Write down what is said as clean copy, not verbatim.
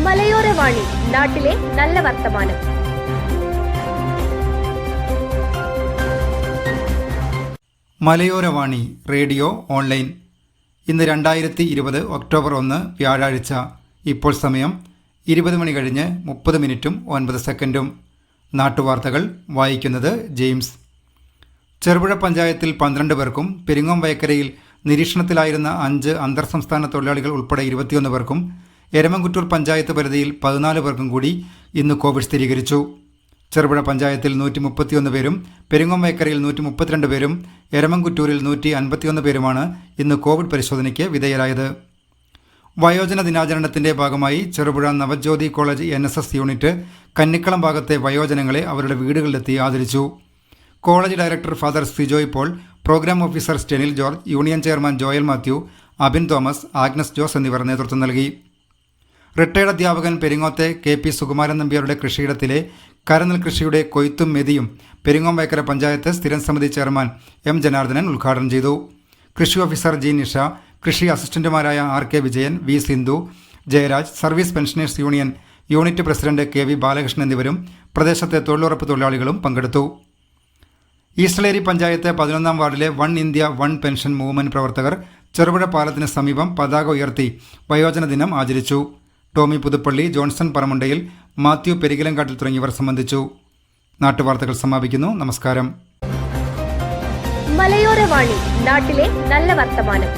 മലയോരവാണി, നാട്ടിലെ നല്ല വർത്തമാനം. മലയോരവാണി റേഡിയോ ഓൺലൈൻ. ഇന്ന് 2020 ഒക്ടോബർ 1 വ്യാഴാഴ്ച. ഇപ്പോൾ സമയം 20 മണി കഴിഞ്ഞ് 30 മിനിറ്റും 9 സെക്കൻഡും. നാട്ടുവാർത്തകൾ വായിക്കുന്നത് ജെയിംസ്. ചെറുപുഴ പഞ്ചായത്തിൽ 12 പേർക്കും പെരിങ്ങോം വയക്കരയിൽ നിരീക്ഷണത്തിലായിരുന്ന 5 അന്തർ സംസ്ഥാന തൊഴിലാളികൾ ഉൾപ്പെടെ 21 പേർക്കും എരമംകുറ്റൂർ പഞ്ചായത്ത് പരിധിയിൽ 14 പേർക്കും കൂടി ഇന്ന് കോവിഡ് സ്ഥിരീകരിച്ചു. ചെറുപുഴ പഞ്ചായത്തിൽ 131 പേരും പെരിങ്ങോം വയക്കരയിൽ 132 പേരും എരമംകുറ്റൂരിൽ 151 പേരുമാണ് ഇന്ന് കോവിഡ് പരിശോധനയ്ക്ക് വിധേയരായത്. വയോജന ദിനാചരണത്തിന്റെ ഭാഗമായി Cherupuzha Navajyothi college NSS unit Kannikkalam ഭാഗത്തെ വയോജനങ്ങളെ അവരുടെ വീടുകളിലെത്തി ആദരിച്ചു. College director father Sijoy Paul, programme officer Stenil George, union chairman Joel Mathew, Abin Thomas, Agnes Jose എന്നിവർ നേതൃത്വം നൽകി. റിട്ടയർഡ് അധ്യാപകൻ പെരിങ്ങോത്തെ KP സുകുമാരൻ നമ്പ്യാരുടെ കൃഷിയിടത്തിലെ കരനെൽ കൃഷിയുടെ കൊയ്ത്തും മെതിയും പെരിങ്ങോം വയക്കര പഞ്ചായത്ത് സ്ഥിരം സമിതി ചെയർമാൻ M ജനാർദ്ദനൻ ഉദ്ഘാടനം ചെയ്തു. കൃഷി ഓഫീസർ G നിഷ, കൃഷി അസിസ്റ്റന്റുമാരായ RK Vijayan, V Sindhu, Jayaraj, service pensioners union unit president KV Balakrishnan എന്നിവരും പ്രദേശത്തെ തൊഴിലുറപ്പ് തൊഴിലാളികളും പങ്കെടുത്തു. ഈസ്റ്റലേരി പഞ്ചായത്ത് 11-ാം വാർഡിലെ one India one pension movement പ്രവർത്തകർ ചെറുപുഴ പാലത്തിന് സമീപം പതാക ഉയർത്തി വയോജന ദിനം ആചരിച്ചു. ടോമി പുതുപ്പള്ളി, ജോൺസൺ പറമുണ്ടയിൽ, മാത്യു പെരികിലങ്കാട്ടിൽ തുടങ്ങിയവർ സംബന്ധിച്ചു. നാട്ടുവാർത്തകൾ സമാപിക്കുന്നു. നമസ്കാരം. മലയോരവാണി, നാട്ടിലെ നല്ല വർത്തമാനം.